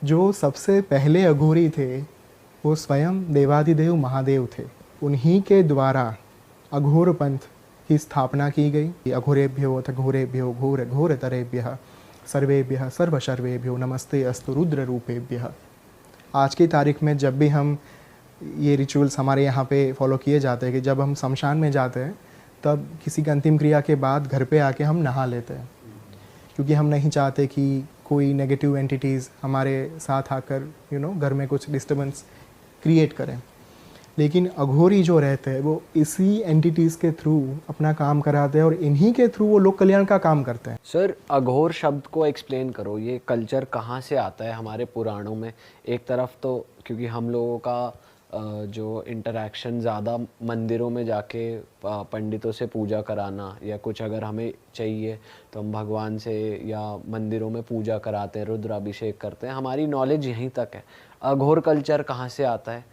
जो सबसे पहले अघोरी थे वो स्वयं देवाधिदेव महादेव थे। उन्हीं के द्वारा अघोर पंथ की स्थापना की गई। अघोरेभ्यो अथ घोरेभ्यो घोर घोरतरेभ्यः सर्वेभ्यः सर्वशर्वेभ्यो नमस्ते अस्तु रुद्र रूपेभ्यः। आज की तारीख में जब भी हम ये रिचुअल्स हमारे यहाँ पे फॉलो किए जाते हैं कि जब हम शमशान में जाते हैं तब किसी की अंतिम क्रिया के बाद घर पे आके हम नहा लेते हैं, क्योंकि हम नहीं चाहते कि कोई नेगेटिव एंटिटीज़ हमारे साथ आकर घर में कुछ डिस्टर्बेंस क्रिएट करें। लेकिन अघोरी जो रहते हैं वो इसी एंटिटीज़ के थ्रू अपना काम कराते हैं और इन्हीं के थ्रू वो लोक कल्याण का काम करते हैं। सर, अघोर शब्द को एक्सप्लेन करो, ये कल्चर कहाँ से आता है हमारे पुराणों में? एक तरफ तो क्योंकि हम लोगों का जो इंटरेक्शन ज़्यादा मंदिरों में जाके पंडितों से पूजा कराना या कुछ अगर हमें चाहिए तो हम भगवान से या मंदिरों में पूजा कराते हैं, रुद्राभिषेक करते हैं, हमारी नॉलेज यहीं तक है। अघोर कल्चर कहाँ से आता है?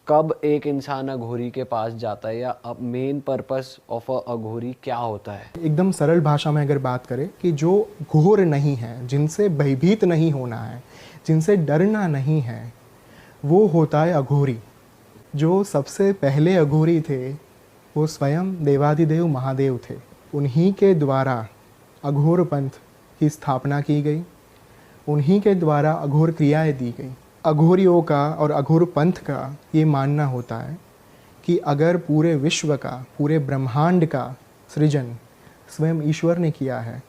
कब एक इंसान अघोरी के पास जाता है, या अब मेन पर्पस ऑफ अ अघोरी क्या होता है? एकदम सरल भाषा में अगर बात करें कि जो घोर नहीं है, जिनसे भयभीत नहीं होना है, जिनसे डरना नहीं है, वो होता है अघोरी। जो सबसे पहले अघोरी थे वो स्वयं देवाधिदेव महादेव थे। उन्हीं के द्वारा अघोर पंथ की स्थापना की गई। उन्हीं के द्वारा अघोर क्रियाएं दी गई। अघोरियों का और अघोर पंथ का ये मानना होता है कि अगर पूरे विश्व का, पूरे ब्रह्मांड का सृजन स्वयं ईश्वर ने किया है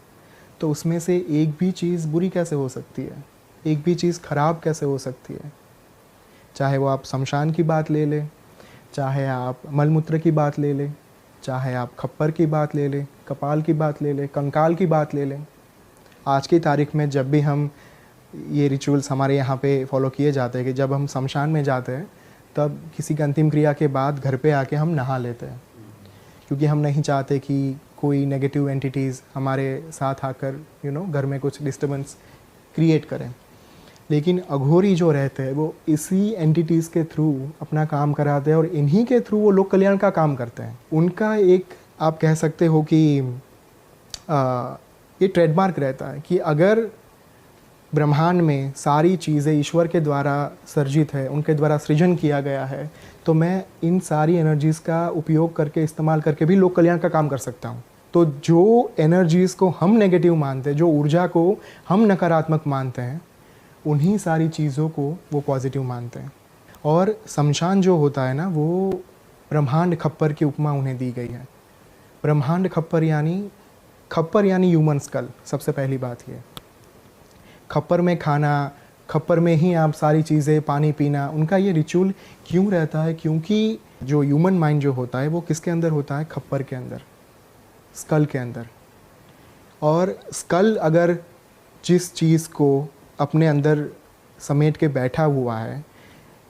तो उसमें से एक भी चीज़ बुरी कैसे हो सकती है, एक भी चीज़ खराब कैसे हो सकती है। चाहे वो आप शमशान की बात ले लें, चाहे आप मलमूत्र की बात ले लें, चाहे आप खप्पर की बात ले लें, कपाल की बात ले लें, कंकाल की बात ले लें। आज की तारीख में जब भी हम ये रिचुअल्स हमारे यहाँ पे फॉलो किए जाते हैं कि जब हम शमशान में जाते हैं तब किसी की अंतिम क्रिया के बाद घर पे आके हम नहा लेते हैं, क्योंकि हम नहीं चाहते कि कोई नेगेटिव एंटिटीज़ हमारे साथ आकर घर में कुछ डिस्टर्बेंस क्रिएट करें। लेकिन अघोरी जो रहते हैं वो इसी एंटिटीज़ के थ्रू अपना काम कराते हैं और इन्हीं के थ्रू वो लोक कल्याण का काम करते हैं। उनका एक आप कह सकते हो कि ये ट्रेडमार्क रहता है कि अगर ब्रह्मांड में सारी चीज़ें ईश्वर के द्वारा सर्जित है, उनके द्वारा सृजन किया गया है, तो मैं इन सारी एनर्जीज़ का उपयोग करके, इस्तेमाल करके भी लोक कल्याण का काम कर सकता हूँ। तो जो एनर्जीज़ को हम नेगेटिव मानते हैं, जो ऊर्जा को हम नकारात्मक मानते हैं, उन्हीं सारी चीज़ों को वो पॉजिटिव मानते हैं। और शमशान जो होता है ना, वो ब्रह्मांड खप्पर की उपमा उन्हें दी गई है। ब्रह्मांड खप्पर यानी ह्यूमन स्कल। सबसे पहली बात ये, खप्पर में खाना, खप्पर में ही आप सारी चीज़ें, पानी पीना, उनका ये रिचुअल क्यों रहता है? क्योंकि जो ह्यूमन माइंड जो होता है वो किसके अंदर होता है? खप्पर के अंदर, स्कल के अंदर। और स्कल अगर जिस चीज़ को अपने अंदर समेट के बैठा हुआ है,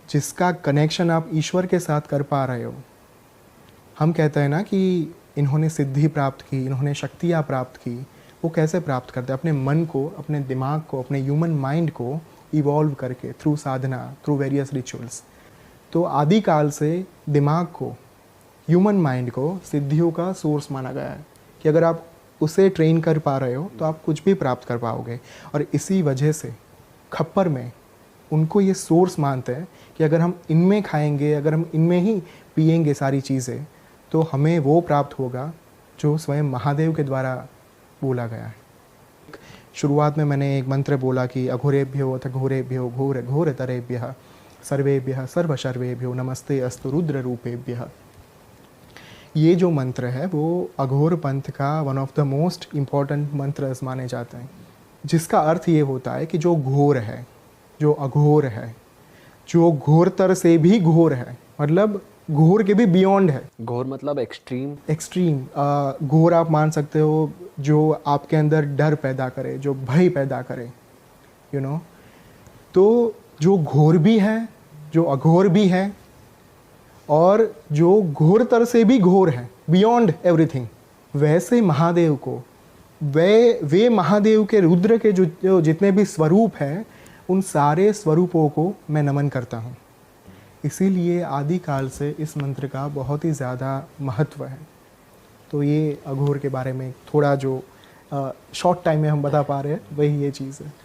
जिसका कनेक्शन आप ईश्वर के साथ कर पा रहे हो, हम कहते हैं ना कि इन्होंने सिद्धि प्राप्त की, इन्होंने शक्तियाँ प्राप्त की। वो कैसे प्राप्त करते हैं? अपने मन को, अपने दिमाग को, अपने ह्यूमन माइंड को इवॉल्व करके, थ्रू साधना, थ्रू वेरियस रिचुअल्स। तो आदिकाल से दिमाग को, ह्यूमन माइंड को सिद्धियों का सोर्स माना गया है कि अगर आप उसे ट्रेन कर पा रहे हो तो आप कुछ भी प्राप्त कर पाओगे। और इसी वजह से खप्पर में उनको ये सोर्स मानते हैं कि अगर हम इनमें खाएंगे, अगर हम इनमें ही पिएंगे सारी चीज़ें, तो हमें वो प्राप्त होगा जो स्वयं महादेव के द्वारा बोला गया है। शुरुआत में मैंने एक मंत्र बोला कि अघोरेभ्यो अथ घोरेभ्यो घोर घोरतरेभ्यः सर्वेभ्यः सर्वशर्वेभ्यो नमस्ते अस्तु रुद्र रूपेभ्यः। ये जो मंत्र है वो अघोर पंथ का one of the most important मंत्र माने जाते हैं, जिसका अर्थ ये होता है कि जो घोर है, जो अघोर है, जो घोरतर से भी घोर है, मतलब घोर के भी बियॉन्ड है। घोर मतलब एक्सट्रीम। एक्सट्रीम घोर आप मान सकते हो जो आपके अंदर डर पैदा करे, जो भय पैदा करे, तो जो घोर भी है, जो अघोर भी है, और जो घोरतर से भी घोर है, बियॉन्ड एवरीथिंग, वैसे महादेव को, वे महादेव के रुद्र के जो जितने भी स्वरूप हैं, उन सारे स्वरूपों को मैं नमन करता हूँ। इसीलिए आदिकाल से इस मंत्र का बहुत ही ज़्यादा महत्व है। तो ये अघोर के बारे में थोड़ा जो शॉर्ट टाइम में हम बता पा रहे हैं, वही ये चीज़ है।